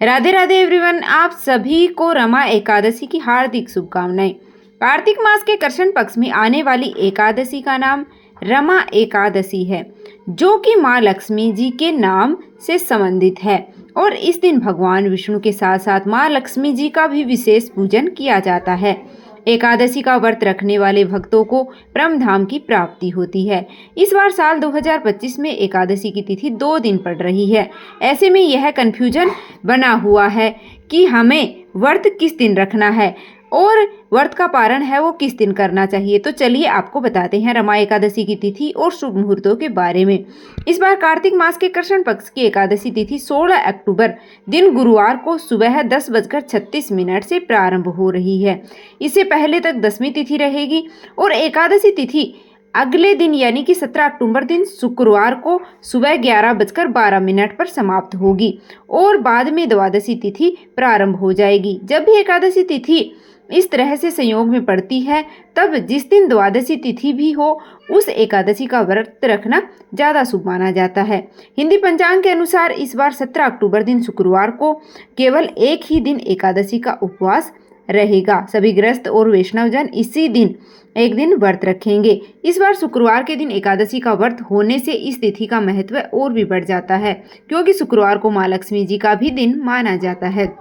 Radhe Radhe everyone, आप सभी को रमा एकादशी की हार्दिक शुभकामनाएं। कार्तिक मास के कृष्ण पक्ष में आने वाली एकादशी का नाम रमा एकादशी है, जो कि माँ लक्ष्मी जी के नाम से संबंधित है। और इस दिन भगवान विष्णु के साथ साथ माँ लक्ष्मी जी का भी विशेष पूजन किया जाता है। एकादशी का व्रत रखने वाले भक्तों को परम धाम की प्राप्ति होती है। इस बार साल 2025 में एकादशी की तिथि 2 दिन पड़ रही है। ऐसे में यह कन्फ्यूजन बना हुआ है कि हमें व्रत किस दिन रखना है और व्रत का पारण है वो किस दिन करना चाहिए। तो चलिए आपको बताते हैं रमा एकादशी की तिथि और शुभ मुहूर्तों के बारे में। इस बार कार्तिक मास के कृष्ण पक्ष की एकादशी तिथि 16 अक्टूबर दिन गुरुवार को सुबह 10:36 से प्रारंभ हो रही है। इससे पहले तक दसवीं तिथि रहेगी और एकादशी तिथि अगले दिन यानी कि 17 अक्टूबर दिन शुक्रवार को सुबह 11:12 पर समाप्त होगी और बाद में द्वादशी तिथि प्रारंभ हो जाएगी। जब भी एकादशी तिथि इस तरह से संयोग में पड़ती है, तब जिस दिन द्वादशी तिथि भी हो उस एकादशी का व्रत रखना ज़्यादा शुभ माना जाता है। हिंदी पंचांग के अनुसार इस बार 17 अक्टूबर दिन शुक्रवार को केवल एक ही दिन एकादशी का उपवास रहेगा। सभी गृहस्थ और वैष्णवजन इसी दिन एक दिन व्रत रखेंगे। इस बार शुक्रवार के दिन एकादशी का व्रत होने से इस तिथि का महत्व और भी बढ़ जाता है, क्योंकि शुक्रवार को माँ लक्ष्मी जी का भी दिन माना जाता है।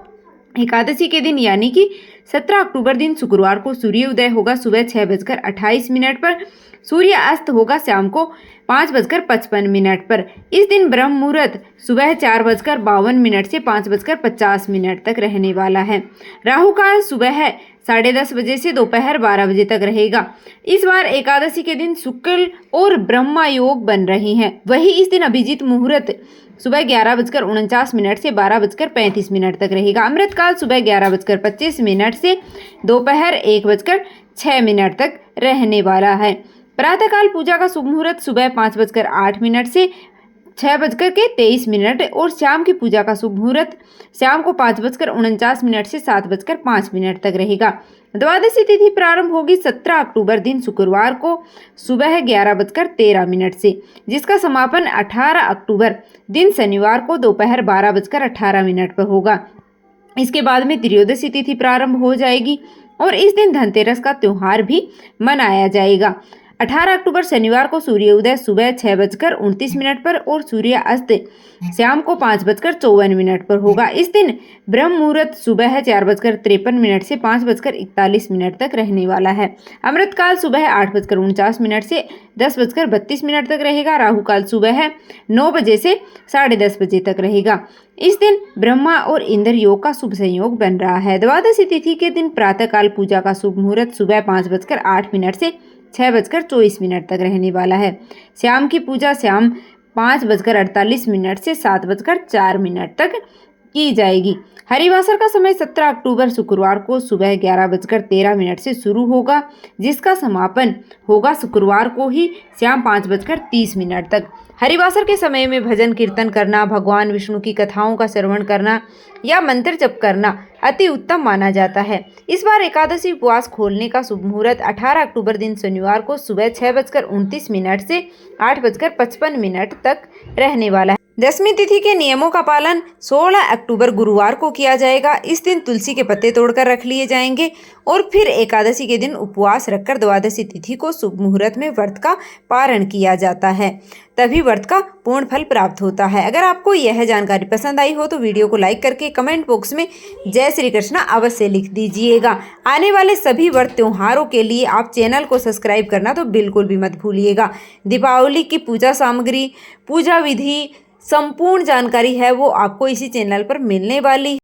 एकादशी के दिन यानी कि 17 अक्टूबर दिन शुक्रवार को सूर्य उदय होगा सुबह 6:28 पर। सूर्य अस्त होगा शाम को 5:55 पर। इस दिन ब्रह्म मुहूर्त सुबह 4:52 से 5:50 तक रहने वाला है। राहु काल सुबह 10:30 बजे से दोपहर 12 बजे तक रहेगा। इस बार एकादशी के दिन शुक्ल और ब्रह्मा योग बन रहे हैं। वही इस दिन अभिजीत मुहूर्त सुबह 11:49 से 12:35 तक रहेगा। अमृत काल सुबह 11:25 से दोपहर 1:06 तक रहने वाला है। प्रातःकाल पूजा का शुभ मुहूर्त सुबह 5:08 से 6:23 और शाम की पूजा का शुभ मुहूर्त शाम को 5:49 से 7:05 तक रहेगा। द्वादशी तिथि प्रारंभ होगी 17 अक्टूबर दिन शुक्रवार को सुबह 11:13 से, जिसका समापन 18 अक्टूबर दिन शनिवार को दोपहर 12:18 पर होगा। इसके बाद में त्रयोदशी तिथि प्रारंभ हो जाएगी और इस दिन धनतेरस का त्योहार भी मनाया जाएगा। 18 अक्टूबर शनिवार को सूर्य उदय सुबह 6:29 पर और सूर्य अस्त शाम को 5:54 पर होगा। इस दिन ब्रह्म मुहूर्त सुबह 4:53 से 5:41 तक रहने वाला है। अमृत काल सुबह 8:49 से 10:32 तक रहेगा। राहु काल सुबह 9 बजे से 10:30 बजे तक रहेगा। इस दिन ब्रह्मा और इंद्र योग का शुभ संयोग बन रहा है। द्वादशी तिथि के दिन प्रातःकाल पूजा का शुभ मुहूर्त सुबह 5:08 से 6:24 तक रहने वाला है। शाम की पूजा शाम 5:48 से 7:04 तक की जाएगी। हरिवासर का समय 17 अक्टूबर शुक्रवार को सुबह 11:13 से शुरू होगा, जिसका समापन होगा शुक्रवार को ही शाम 5:30 तक। हरिवासर के समय में भजन कीर्तन करना, भगवान विष्णु की कथाओं का श्रवण करना या मंत्र जप करना अति उत्तम माना जाता है। इस बार एकादशी उपवास खोलने का शुभ मुहूर्त 18 अक्टूबर दिन शनिवार को सुबह 6:29 से 8:55 तक रहने वाला है। दसवीं तिथि के नियमों का पालन 16 अक्टूबर गुरुवार को किया जाएगा। इस दिन तुलसी के पत्ते तोड़कर रख लिए जाएंगे और फिर एकादशी के दिन उपवास रखकर द्वादशी तिथि को शुभ मुहूर्त में व्रत का पारण किया जाता है, तभी व्रत का पूर्ण फल प्राप्त होता है। अगर आपको यह जानकारी पसंद आई हो तो वीडियो को लाइक करके कमेंट बॉक्स में जय श्री कृष्ण अवश्य लिख दीजिएगा। आने वाले सभी व्रत त्योहारों के लिए आप चैनल को सब्सक्राइब करना तो बिल्कुल भी मत भूलिएगा। दीपावली की पूजा सामग्री, पूजा विधि, संपूर्ण जानकारी है वो आपको इसी चैनल पर मिलने वाली है।